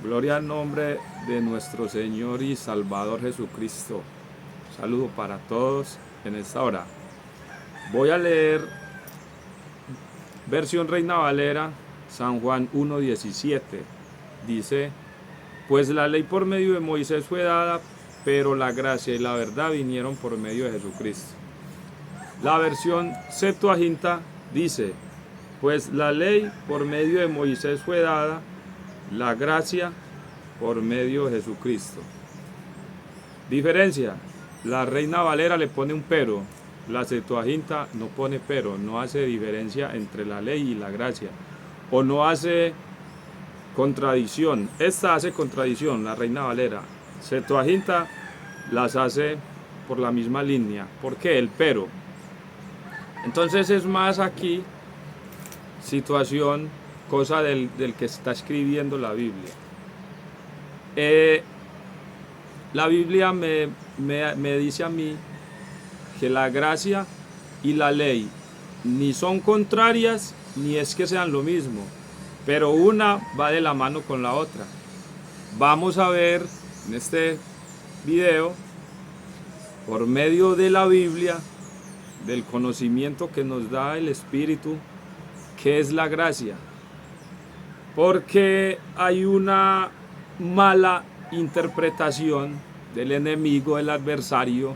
Gloria al nombre de nuestro Señor y Salvador Jesucristo. Saludo para todos en esta hora. Voy a leer versión Reina Valera, San Juan 1:17. Dice, pues la ley por medio de Moisés fue dada, pero la gracia y la verdad vinieron por medio de Jesucristo. La versión Septuaginta dice, pues la ley por medio de Moisés fue dada, la gracia por medio de Jesucristo. Diferencia, la Reina Valera le pone un pero, la Septuaginta no pone pero, no hace diferencia entre la ley y la gracia, o no hace contradicción. Esta hace contradicción, la Reina Valera. Septuaginta las hace por la misma línea. ¿Por qué? El pero. Entonces es más aquí situación, cosa del que está escribiendo la Biblia. La Biblia me dice a mí que la gracia y la ley ni son contrarias ni es que sean lo mismo, pero una va de la mano con la otra. Vamos a ver en este video, por medio de la Biblia, del conocimiento que nos da el Espíritu, qué es la gracia. Porque hay una mala interpretación del enemigo, del adversario.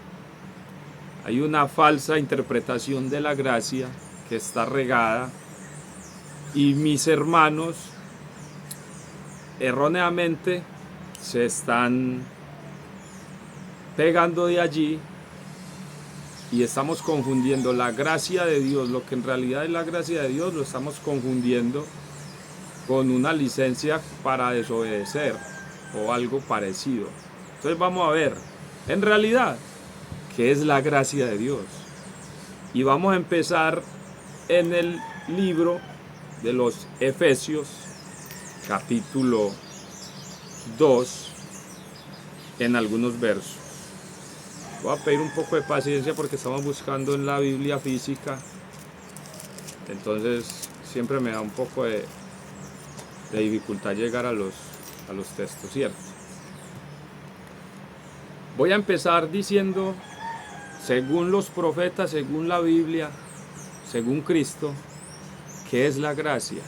Hay una falsa interpretación de la gracia que está regada. Y mis hermanos erróneamente se están pegando de allí y estamos confundiendo la gracia de Dios, lo que en realidad es la gracia de Dios, lo estamos confundiendo con una licencia para desobedecer o algo parecido. Entonces vamos a ver, en realidad, qué es la gracia de Dios. Y vamos a empezar en el libro de los Efesios, capítulo 2, en algunos versos. Voy a pedir un poco de paciencia porque estamos buscando en la Biblia física, entonces siempre me da un poco de dificultad llegar a los textos, ¿cierto? Voy a empezar diciendo, según los profetas, según la Biblia, según Cristo, ¿qué es la gracia?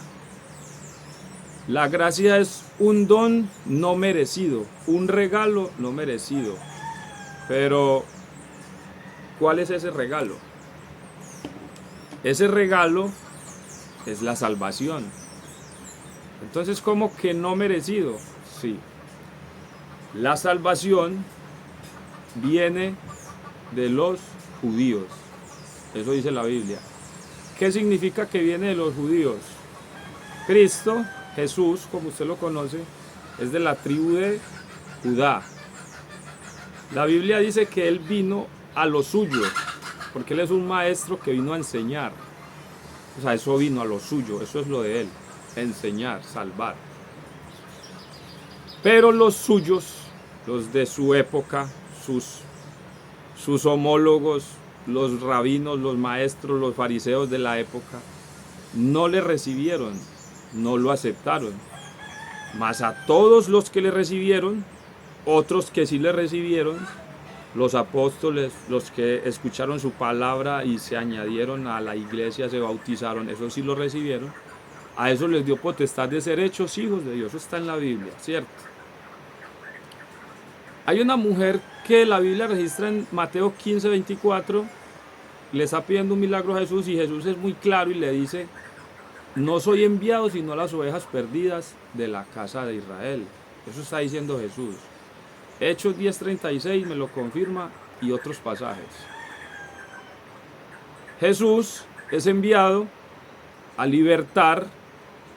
La gracia es un don no merecido, un regalo no merecido. Pero, ¿cuál es ese regalo? Ese regalo es la salvación. Entonces, ¿cómo que no merecido? Sí. La salvación viene de los judíos. Eso dice la Biblia. ¿Qué significa que viene de los judíos? Cristo, Jesús, como usted lo conoce, es de la tribu de Judá. La Biblia dice que Él vino a lo suyo, porque Él es un maestro que vino a enseñar. O sea, eso vino a lo suyo, eso es lo de Él, enseñar, salvar. Pero los suyos, los de su época, sus homólogos, los rabinos, los maestros, los fariseos de la época, no le recibieron, no lo aceptaron. Mas a todos los que le recibieron, otros que sí le recibieron, los apóstoles, los que escucharon su palabra y se añadieron a la iglesia, se bautizaron, esos sí lo recibieron, a esos les dio potestad de ser hechos hijos de Dios. Eso está en la Biblia, ¿cierto? Hay una mujer que la Biblia registra en Mateo 15:24, le está pidiendo un milagro a Jesús y Jesús es muy claro y le dice, no soy enviado sino a las ovejas perdidas de la casa de Israel. Eso está diciendo Jesús. Hechos 10:36 me lo confirma y otros pasajes. Jesús es enviado a libertar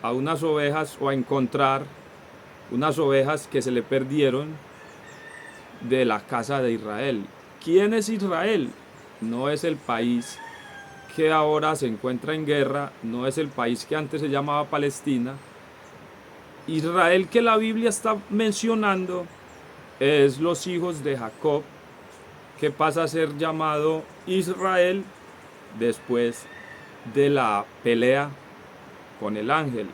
a unas ovejas o a encontrar unas ovejas que se le perdieron de la casa de Israel. ¿Quién es Israel? No es el país que ahora se encuentra en guerra, no es el país que antes se llamaba Palestina. Israel que la Biblia está mencionando es los hijos de Jacob, que pasa a ser llamado Israel después de la pelea con el ángel.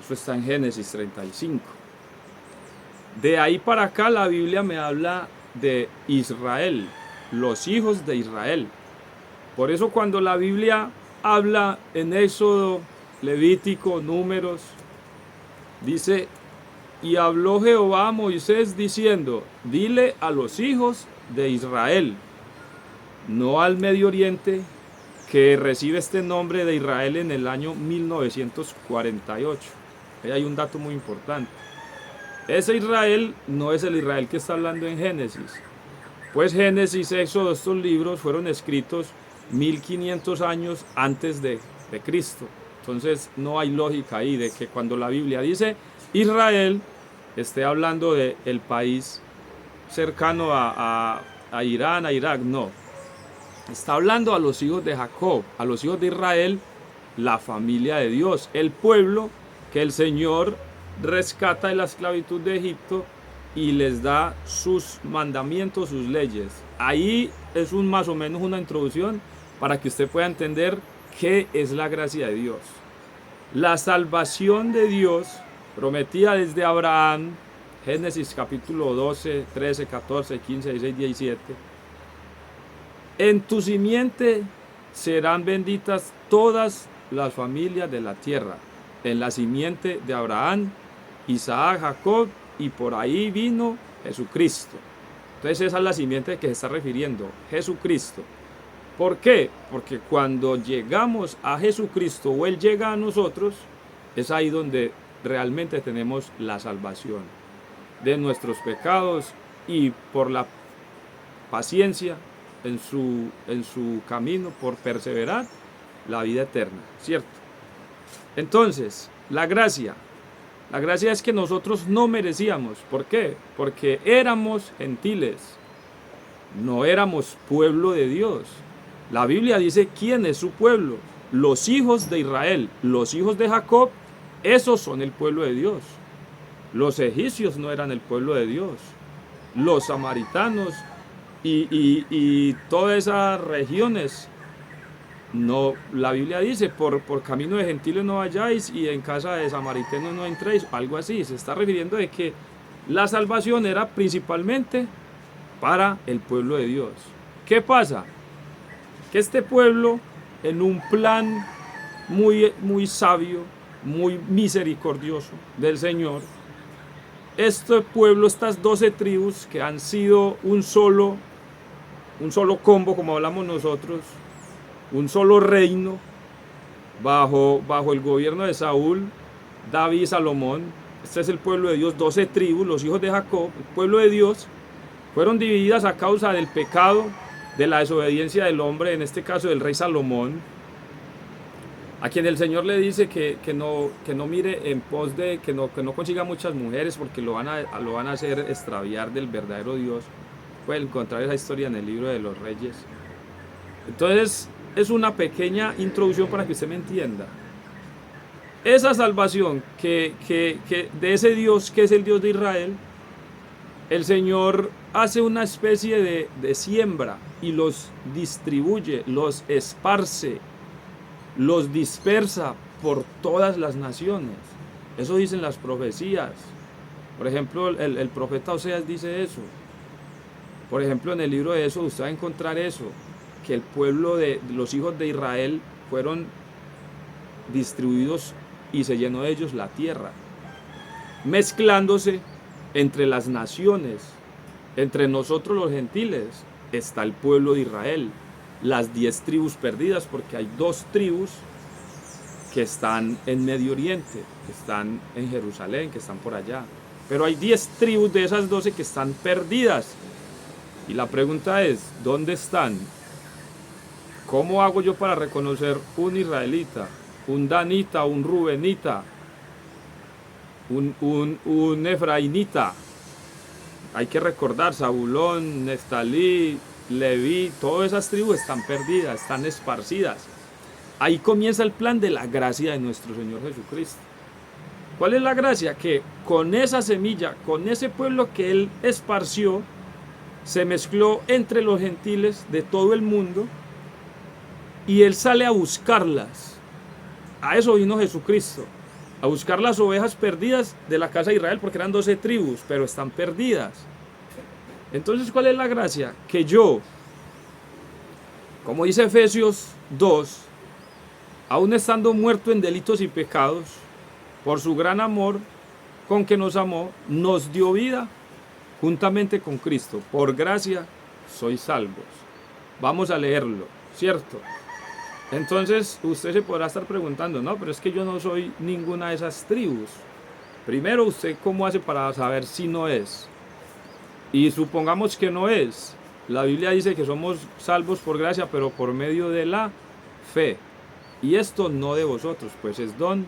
Eso está en Génesis 35. De ahí para acá la Biblia me habla de Israel, los hijos de Israel. Por eso cuando la Biblia habla en Éxodo, Levítico, Números, dice: y habló Jehová a Moisés diciendo, dile a los hijos de Israel, no al Medio Oriente, que recibe este nombre de Israel en el año 1948. Ahí hay un dato muy importante. Ese Israel no es el Israel que está hablando en Génesis. Pues Génesis, Éxodo, estos libros fueron escritos 1500 años antes de Cristo. Entonces no hay lógica ahí de que cuando la Biblia dice Israel, esté hablando del país cercano a Irán, a Irak. No. Está hablando a los hijos de Jacob, a los hijos de Israel, la familia de Dios, el pueblo que el Señor rescata de la esclavitud de Egipto y les da sus mandamientos, sus leyes. Ahí es más o menos una introducción para que usted pueda entender qué es la gracia de Dios. La salvación de Dios prometida desde Abraham, Génesis capítulo 12, 13, 14, 15, 16, 17. En tu simiente serán benditas todas las familias de la tierra. En la simiente de Abraham, Isaac, Jacob, y por ahí vino Jesucristo. Entonces esa es la simiente que se está refiriendo, Jesucristo. ¿Por qué? Porque cuando llegamos a Jesucristo o Él llega a nosotros, es ahí donde realmente tenemos la salvación de nuestros pecados y por la paciencia en su camino, por perseverar, la vida eterna, ¿cierto? Entonces, la gracia es que nosotros no merecíamos. ¿Por qué? Porque éramos gentiles, no éramos pueblo de Dios. La Biblia dice quién es su pueblo: los hijos de Israel, los hijos de Jacob. Esos son el pueblo de Dios. Los egipcios no eran el pueblo de Dios. Los samaritanos y todas esas regiones, no. La Biblia dice, por camino de gentiles no vayáis y en casa de samaritanos no entréis. Algo así. Se está refiriendo de que la salvación era principalmente para el pueblo de Dios. ¿Qué pasa? Que este pueblo, en un plan muy sabio, muy misericordioso del Señor, este pueblo, estas 12 tribus que han sido un solo combo, como hablamos nosotros, un solo reino, bajo el gobierno de Saúl, David y Salomón. Este es el pueblo de Dios, 12 tribus, los hijos de Jacob, el pueblo de Dios, fueron divididas a causa del pecado, de la desobediencia del hombre, en este caso del rey Salomón, a quien el Señor le dice que no mire en pos de, que no consiga muchas mujeres porque lo van a hacer extraviar del verdadero Dios. Pueden encontrar esa historia en el libro de los Reyes. Entonces, es una pequeña introducción para que usted me entienda. Esa salvación que de ese Dios que es el Dios de Israel, el Señor hace una especie de siembra y los distribuye, los esparce, los dispersa por todas las naciones. Eso dicen las profecías. Por ejemplo, el profeta Oseas dice eso. Por ejemplo, en el libro de Éxodo usted va a encontrar eso, que el pueblo de los hijos de Israel fueron distribuidos y se llenó de ellos la tierra, mezclándose entre las naciones. Entre nosotros los gentiles está el pueblo de Israel, las 10 tribus perdidas, porque hay 2 tribus que están en Medio Oriente, que están en Jerusalén, que están por allá. Pero hay 10 tribus de esas 12 que están perdidas. Y la pregunta es, ¿dónde están? ¿Cómo hago yo para reconocer un israelita, un danita, un rubenita, un efraínita? Hay que recordar, Zabulón, Neftalí, Leví, todas esas tribus están perdidas, están esparcidas. Ahí comienza el plan de la gracia de nuestro Señor Jesucristo. ¿Cuál es la gracia? Que con esa semilla, con ese pueblo que Él esparció, se mezcló entre los gentiles de todo el mundo y Él sale a buscarlas. A eso vino Jesucristo. a buscar las ovejas perdidas de la casa de Israel, porque eran 12 tribus, pero están perdidas. Entonces, ¿cuál es la gracia? Que yo, como dice Efesios 2, aún estando muerto en delitos y pecados, por su gran amor con que nos amó, nos dio vida juntamente con Cristo. Por gracia sois salvos. Vamos a leerlo, ¿cierto? Entonces usted se podrá estar preguntando, no, pero es que yo no soy ninguna de esas tribus. Primero, ¿usted cómo hace para saber si no es? Y supongamos que no es. La Biblia dice que somos salvos por gracia, pero por medio de la fe. Y esto no de vosotros, pues es don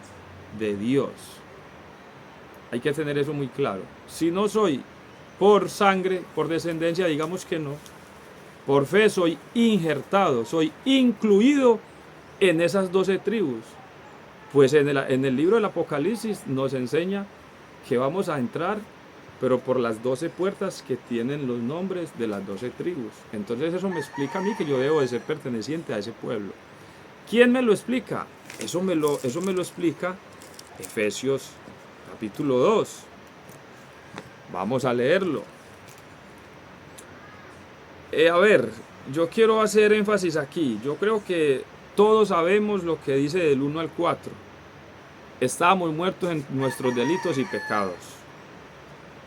de Dios. Hay que tener eso muy claro. Si no soy por sangre, por descendencia, digamos que no. Por fe soy injertado, soy incluido en esas 12 tribus. Pues en el libro del Apocalipsis nos enseña que vamos a entrar, pero por las 12 puertas que tienen los nombres de las 12 tribus. Entonces eso me explica a mí que yo debo de ser perteneciente a ese pueblo. ¿Quién me lo explica? Eso me lo explica Efesios capítulo 2. Vamos a leerlo. A ver, yo quiero hacer énfasis aquí. Yo creo que todos sabemos lo que dice del 1 al 4. Estábamos muertos en nuestros delitos y pecados.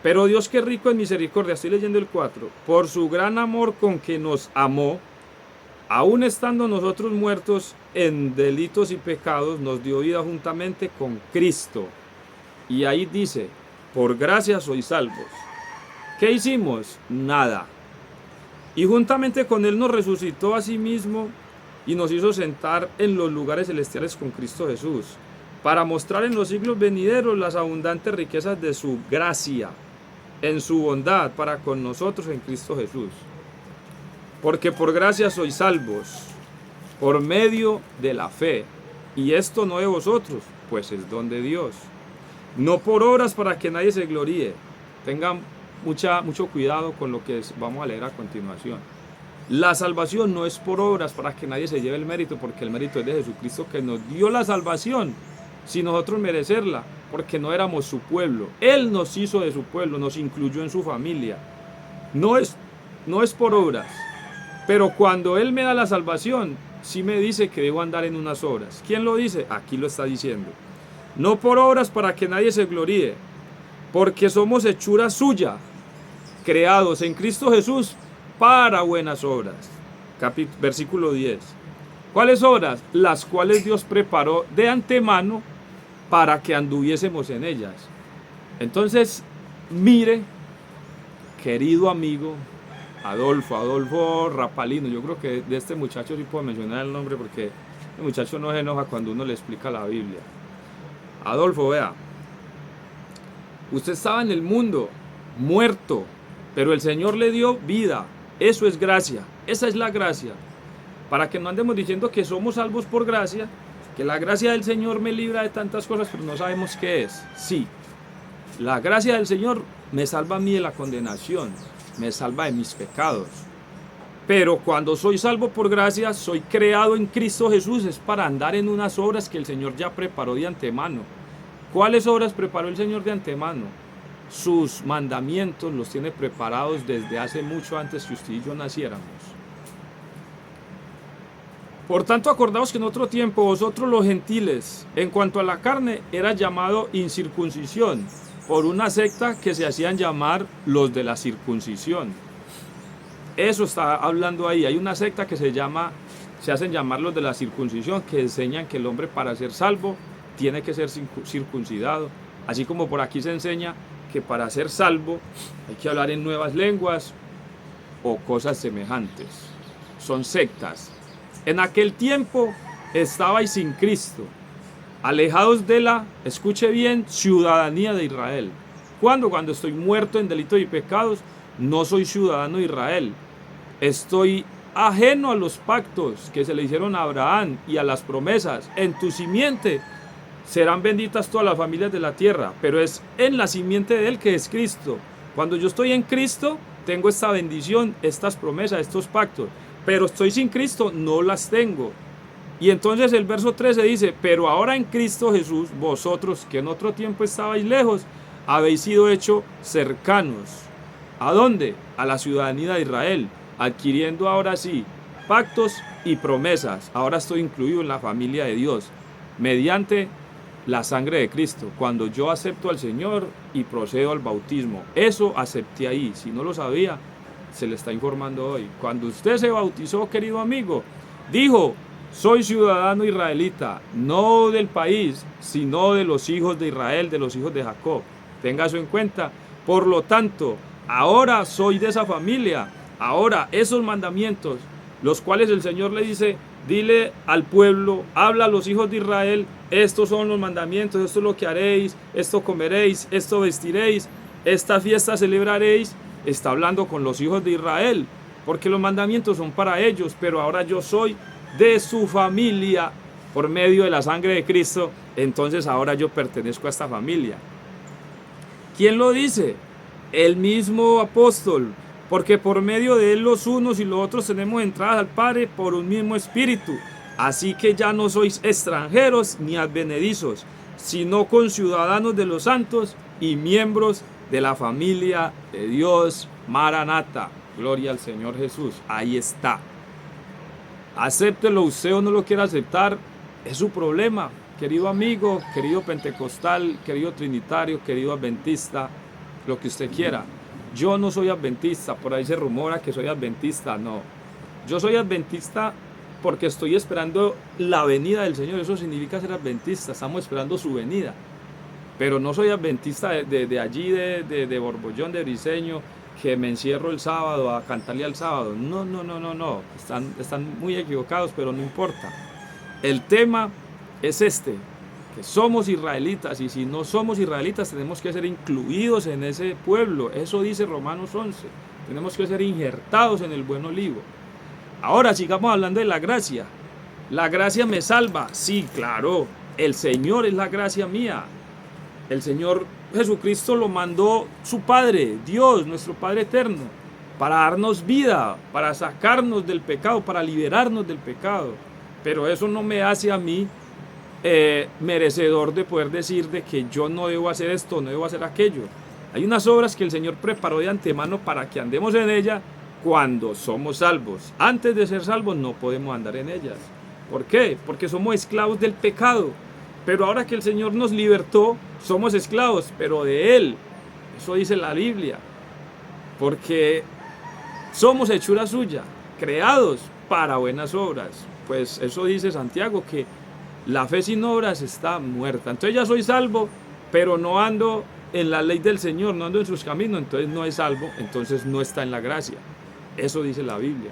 Pero Dios, que es rico en misericordia, estoy leyendo el 4, por su gran amor con que nos amó, aun estando nosotros muertos en delitos y pecados, nos dio vida juntamente con Cristo. Y ahí dice, por gracia sois salvos. ¿Qué hicimos? Nada. Y juntamente con Él nos resucitó a sí mismo y nos hizo sentar en los lugares celestiales con Cristo Jesús, para mostrar en los siglos venideros las abundantes riquezas de su gracia, en su bondad para con nosotros en Cristo Jesús. Porque por gracia sois salvos, por medio de la fe, y esto no de vosotros, pues es don de Dios. No por obras para que nadie se gloríe. Tengan mucho cuidado con lo que vamos a leer a continuación. La salvación no es por obras para que nadie se lleve el mérito, porque el mérito es de Jesucristo, que nos dio la salvación sin nosotros merecerla, porque no éramos su pueblo. Él nos hizo de su pueblo, nos incluyó en su familia. No es por obras, pero cuando Él me da la salvación, sí me dice que debo andar en unas obras. ¿Quién lo dice? Aquí lo está diciendo. No por obras para que nadie se gloríe, porque somos hechura suya, creados en Cristo Jesús para buenas obras. Versículo 10. ¿Cuáles obras? Las cuales Dios preparó de antemano para que anduviésemos en ellas. Entonces, mire, querido amigo Adolfo Rapalino, yo creo que de este muchacho sí puedo mencionar el nombre, porque el muchacho no se enoja cuando uno le explica la Biblia. Adolfo, vea, usted estaba en el mundo, muerto, pero el Señor le dio vida. Eso es gracia, esa es la gracia. Para que no andemos diciendo que somos salvos por gracia, que la gracia del Señor me libra de tantas cosas, pero no sabemos qué es. Sí, la gracia del Señor me salva a mí de la condenación, me salva de mis pecados. Pero cuando soy salvo por gracia, soy creado en Cristo Jesús, es para andar en unas obras que el Señor ya preparó de antemano. ¿Cuáles obras preparó el Señor de antemano? Sus mandamientos los tiene preparados desde hace mucho antes que usted y yo naciéramos. Por tanto, acordaos que en otro tiempo vosotros los gentiles, en cuanto a la carne, era llamado incircuncisión, por una secta que se hacían llamar los de la circuncisión. Eso está hablando ahí. Hay una secta que se hacen llamar los de la circuncisión, que enseñan que el hombre, para ser salvo, tiene que ser circuncidado. Así como por aquí se enseña que para ser salvo hay que hablar en nuevas lenguas o cosas semejantes. Son sectas. En aquel tiempo estabais sin Cristo, alejados de la, escuche bien, ciudadanía de Israel. ¿Cuándo? Cuando estoy muerto en delitos y pecados, no soy ciudadano de Israel. Estoy ajeno a los pactos que se le hicieron a Abraham y a las promesas. En tu simiente serán benditas todas las familias de la tierra, pero es en la simiente de Él, que es Cristo. Cuando yo estoy en Cristo, tengo esta bendición, estas promesas, estos pactos. Pero estoy sin Cristo, no las tengo. Y entonces el verso 13 dice, pero ahora en Cristo Jesús, vosotros que en otro tiempo estabais lejos, habéis sido hechos cercanos. ¿A dónde? A la ciudadanía de Israel, adquiriendo ahora sí pactos y promesas. Ahora estoy incluido en la familia de Dios, mediante la sangre de Cristo. Cuando yo acepto al Señor y procedo al bautismo, eso acepté ahí. Si no lo sabía, se le está informando hoy. Cuando usted se bautizó, querido amigo, dijo, soy ciudadano israelita, no del país, sino de los hijos de Israel, de los hijos de Jacob. Tenga eso en cuenta. Por lo tanto, ahora soy de esa familia. Ahora esos mandamientos, los cuales el Señor le dice, dile al pueblo, habla a los hijos de Israel, estos son los mandamientos, esto es lo que haréis, esto comeréis, esto vestiréis, esta fiesta celebraréis. Está hablando con los hijos de Israel, porque los mandamientos son para ellos, pero ahora yo soy de su familia por medio de la sangre de Cristo, entonces ahora yo pertenezco a esta familia. ¿Quién lo dice? El mismo apóstol, porque por medio de él los unos y los otros tenemos entradas al Padre por un mismo espíritu. Así que ya no sois extranjeros ni advenedizos, sino conciudadanos de los santos y miembros de la familia de Dios. Maranata, gloria al Señor Jesús. Ahí está. Acéptelo, usted o no lo quiera aceptar, es su problema. Querido amigo, querido pentecostal, querido trinitario, querido adventista, lo que usted quiera. Yo no soy adventista, por ahí se rumora que soy adventista, no. Yo soy adventista porque estoy esperando la venida del Señor, eso significa ser adventista, estamos esperando su venida. Pero no soy adventista de allí, de Borbollón, de Briceño, que me encierro el sábado a cantarle al sábado. No. Están muy equivocados, pero no importa. El tema es este, que somos israelitas, y si no somos israelitas tenemos que ser incluidos en ese pueblo. Eso dice Romanos 11. Tenemos que ser injertados en el buen olivo. Ahora sigamos hablando de la gracia. ¿La gracia me salva? Sí, claro. El Señor es la gracia mía. El Señor Jesucristo lo mandó su Padre, Dios, nuestro Padre eterno, para darnos vida, para sacarnos del pecado, para liberarnos del pecado. Pero eso no me hace a mí merecedor de poder decir de que yo no debo hacer esto, no debo hacer aquello. Hay unas obras que el Señor preparó de antemano para que andemos en ellas cuando somos salvos. Antes de ser salvos no podemos andar en ellas. ¿Por qué? Porque somos esclavos del pecado. Pero ahora que el Señor nos libertó, somos esclavos, pero de Él. Eso dice la Biblia. Porque somos hechura suya, creados para buenas obras. Pues eso dice Santiago, que la fe sin obras está muerta. Entonces ya soy salvo, pero no ando en la ley del Señor, no ando en sus caminos, entonces no es salvo, entonces no está en la gracia. Eso dice la Biblia.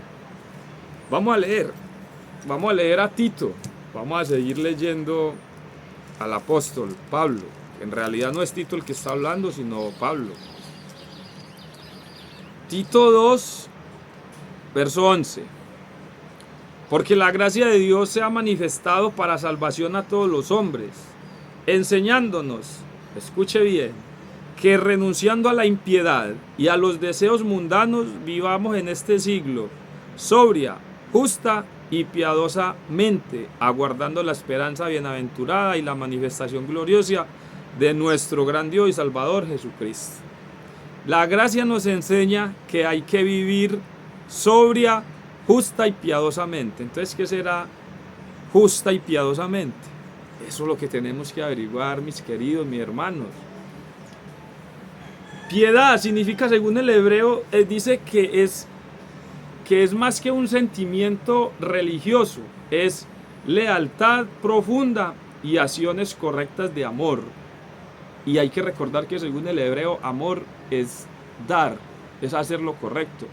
Vamos a leer a Tito, vamos a seguir leyendo al apóstol Pablo. En realidad no es Tito el que está hablando, sino Pablo. Tito 2, verso 11. Porque la gracia de Dios se ha manifestado para salvación a todos los hombres, enseñándonos, escuche bien, que renunciando a la impiedad y a los deseos mundanos vivamos en este siglo, sobria, justa y piadosamente, aguardando la esperanza bienaventurada y la manifestación gloriosa de nuestro gran Dios y Salvador Jesucristo. La gracia nos enseña que hay que vivir sobria, justa y piadosamente. Entonces, ¿qué será justa y piadosamente? Eso es lo que tenemos que averiguar, mis queridos, mis hermanos. Piedad significa, según el hebreo, dice que es más que un sentimiento religioso, es lealtad profunda y acciones correctas de amor. Y hay que recordar que según el hebreo, amor es dar, es hacer lo correcto.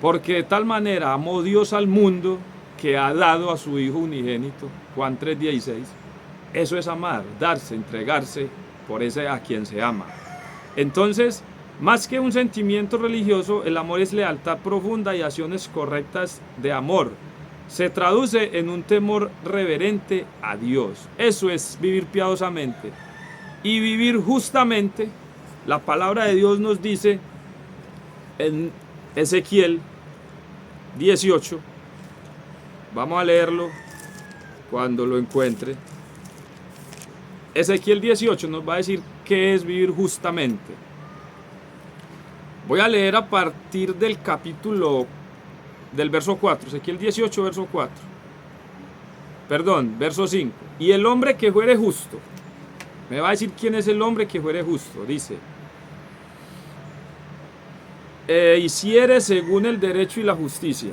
Porque de tal manera amó Dios al mundo que ha dado a su Hijo unigénito, Juan 3:16. Eso es amar, darse, entregarse por ese a quien se ama. Entonces, más que un sentimiento religioso, el amor es lealtad profunda y acciones correctas de amor. Se traduce en un temor reverente a Dios. Eso es vivir piadosamente. Y vivir justamente, la palabra de Dios nos dice en Ezequiel 18, Vamos a leerlo cuando lo encuentre. Ezequiel 18 nos va a decir qué es vivir justamente. Voy a leer a partir del verso 4, Ezequiel 18, verso 4. Perdón, verso 5. Y el hombre que fuere justo, me va a decir quién es el hombre que fuere justo. Dice, hiciere según el derecho y la justicia,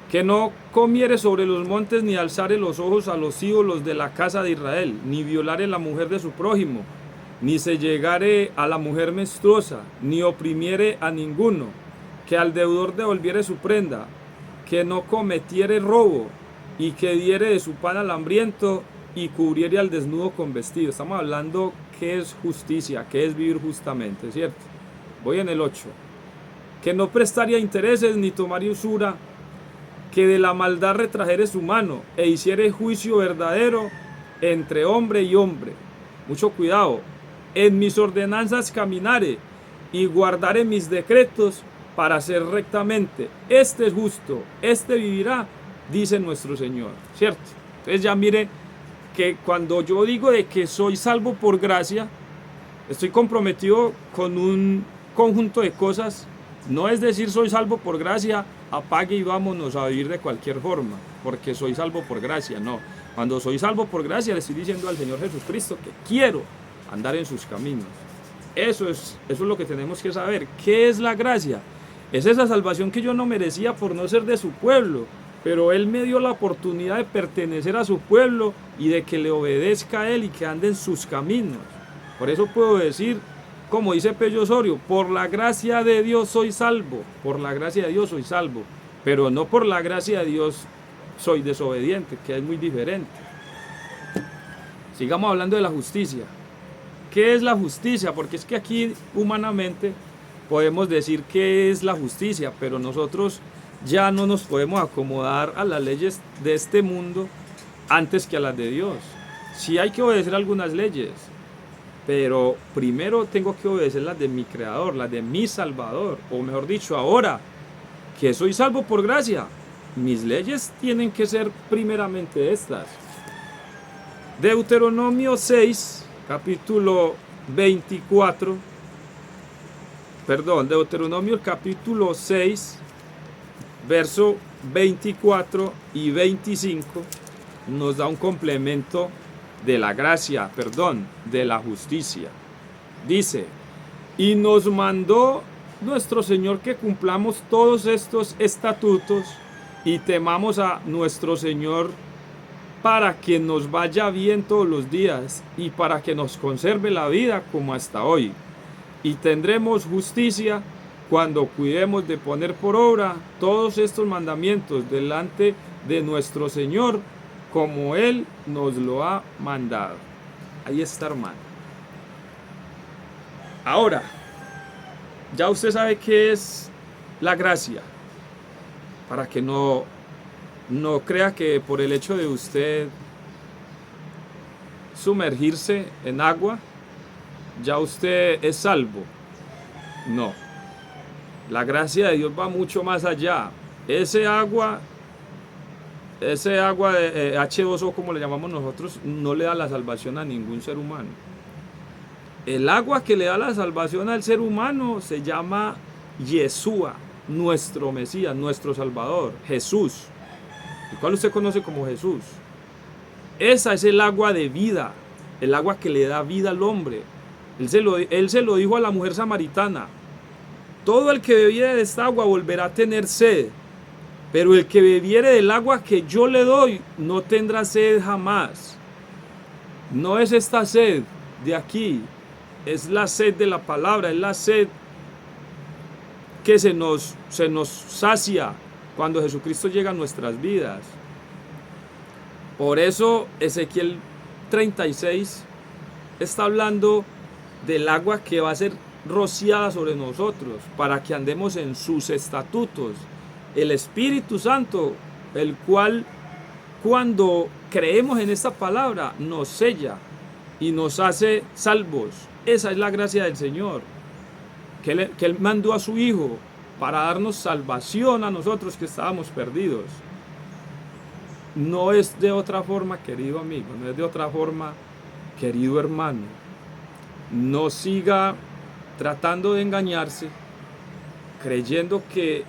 que no comiere sobre los montes, ni alzare los ojos a los ídolos de la casa de Israel, ni violare la mujer de su prójimo, ni se llegare a la mujer menstruosa, ni oprimiere a ninguno, que al deudor devolviere su prenda, que no cometiere robo, y que diere de su pan al hambriento, y cubriere al desnudo con vestido. Estamos hablando qué es justicia, qué es vivir justamente, ¿cierto? Voy en el 8. Que no prestaría intereses, ni tomaría usura, que de la maldad retrajere su mano, e hiciere juicio verdadero entre hombre y hombre. Mucho cuidado. En mis ordenanzas caminare, y guardare mis decretos para hacer rectamente. Este es justo, este vivirá, dice nuestro Señor, ¿cierto? Entonces ya mire que cuando yo digo de que soy salvo por gracia, estoy comprometido con un conjunto de cosas. No es decir soy salvo por gracia, apague y vámonos a vivir de cualquier forma, porque soy salvo por gracia. No, cuando soy salvo por gracia le estoy diciendo al Señor Jesucristo que quiero andar en sus caminos. Eso es lo que tenemos que saber. ¿Qué es la gracia? Es esa salvación que yo no merecía por no ser de su pueblo, pero Él me dio la oportunidad de pertenecer a su pueblo y de que le obedezca a Él y que ande en sus caminos. Por eso puedo decir, como dice Pello Osorio, por la gracia de Dios soy salvo, por la gracia de Dios soy salvo, pero no por la gracia de Dios soy desobediente, que es muy diferente. Sigamos hablando de la justicia. ¿Qué es la justicia? Porque es que aquí humanamente podemos decir qué es la justicia, pero nosotros ya no nos podemos acomodar a las leyes de este mundo antes que a las de Dios. Sí hay que obedecer algunas leyes, pero primero tengo que obedecer las de mi Creador, las de mi Salvador, o mejor dicho, ahora que soy salvo por gracia, mis leyes tienen que ser primeramente estas. Deuteronomio 6, capítulo 24, Deuteronomio capítulo 6, verso 24 y 25, nos da un complemento de la gracia, de la justicia. Dice, y nos mandó nuestro Señor que cumplamos todos estos estatutos y temamos a nuestro Señor para que nos vaya bien todos los días y para que nos conserve la vida como hasta hoy. Y tendremos justicia cuando cuidemos de poner por obra todos estos mandamientos delante de nuestro Señor, como Él nos lo ha mandado. Ahí está, hermano. Ahora, ya usted sabe qué es la gracia, para que no crea que por el hecho de usted sumergirse en agua, ya usted es salvo. No. La gracia de Dios va mucho más allá. Ese agua de H2O, como le llamamos nosotros, no le da la salvación a ningún ser humano. El agua que le da la salvación al ser humano se llama Yeshua, nuestro Mesías, nuestro Salvador, Jesús, el cual usted conoce como Jesús. Esa es el agua de vida, el agua que le da vida al hombre. Él se lo dijo a la mujer samaritana: todo el que bebiere de esta agua volverá a tener sed, pero el que bebiere del agua que yo le doy no tendrá sed jamás. No es esta sed de aquí, es la sed de la palabra, es la sed que se nos sacia cuando Jesucristo llega a nuestras vidas. Por eso Ezequiel 36 está hablando del agua que va a ser rociada sobre nosotros para que andemos en sus estatutos. El Espíritu Santo, el cual cuando creemos en esta palabra nos sella y nos hace salvos. Esa es la gracia del Señor, que Él mandó a su Hijo para darnos salvación a nosotros que estábamos perdidos. No es de otra forma, querido amigo, no es de otra forma, querido hermano. No siga tratando de engañarse, creyendo que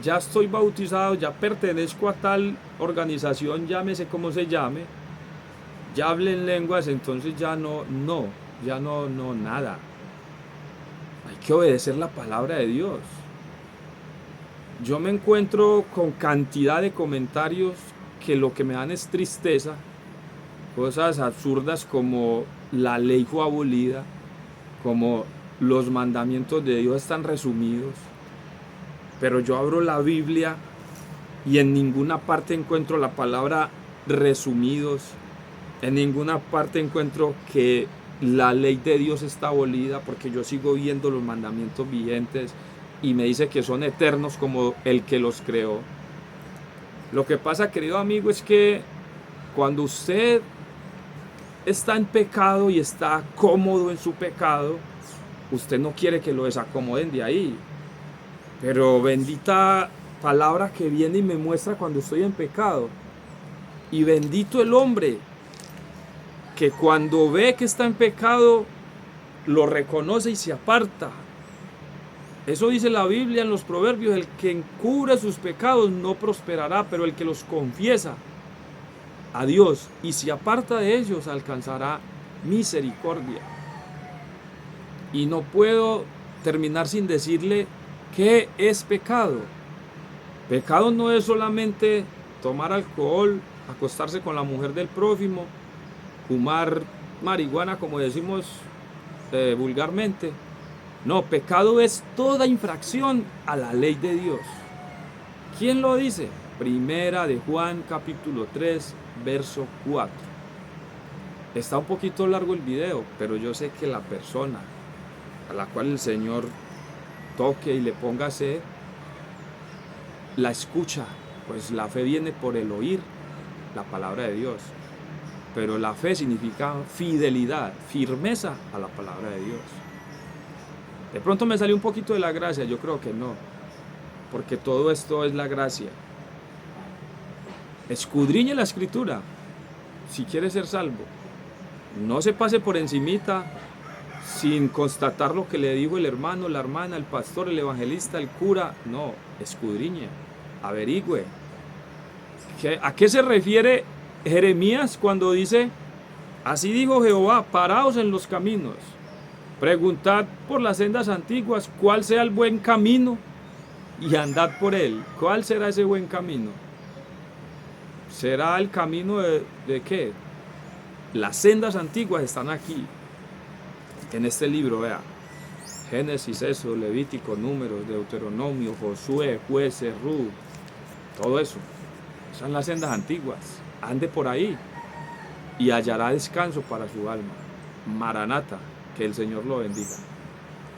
ya estoy bautizado, ya pertenezco a tal organización, llámese como se llame, ya hable en lenguas, entonces ya no, nada. Hay que obedecer la palabra de Dios. Yo me encuentro con cantidad de comentarios que lo que me dan es tristeza, cosas absurdas como la ley fue abolida, como los mandamientos de Dios están resumidos, pero yo abro la Biblia y en ninguna parte encuentro la palabra resumidos, en ninguna parte encuentro que la ley de Dios está abolida, porque yo sigo viendo los mandamientos vigentes y me dice que son eternos como el que los creó. Lo que pasa, querido amigo, es que cuando usted está en pecado y está cómodo en su pecado, usted no quiere que lo desacomoden de ahí. Pero bendita palabra que viene y me muestra cuando estoy en pecado. Y bendito el hombre que cuando ve que está en pecado, lo reconoce y se aparta. Eso dice la Biblia en los Proverbios: el que encubre sus pecados no prosperará, pero el que los confiesa a Dios y se aparta de ellos alcanzará misericordia. Y no puedo terminar sin decirle qué es pecado. Pecado no es solamente tomar alcohol, acostarse con la mujer del prójimo, fumar marihuana, como decimos vulgarmente. No, pecado es toda infracción a la ley de Dios. ¿Quién lo dice? Primera de Juan, capítulo 3, verso 4. Está un poquito largo el video, pero yo sé que la persona a la cual el Señor toque y le ponga sed, la escucha, pues la fe viene por el oír la palabra de Dios. Pero la fe significa fidelidad, firmeza a la palabra de Dios. De pronto me salió un poquito de la gracia, yo creo que no, porque todo esto es la gracia. Escudriñe la escritura si quiere ser salvo. No se pase por encimita sin constatar lo que le dijo el hermano, la hermana, el pastor, el evangelista, el cura. No, escudriñe, averigüe. ¿A qué se refiere Jeremías cuando dice: así dijo Jehová, paraos en los caminos, preguntad por las sendas antiguas cuál sea el buen camino y andad por él? ¿Cuál será ese buen camino? ¿Será el camino de qué? Las sendas antiguas están aquí, en este libro, vea. Génesis, Éxodo, Levítico, Números, Deuteronomio, Josué, Jueces, Ruth, todo eso. Son las sendas antiguas. Ande por ahí y hallará descanso para su alma. Maranata, que el Señor lo bendiga.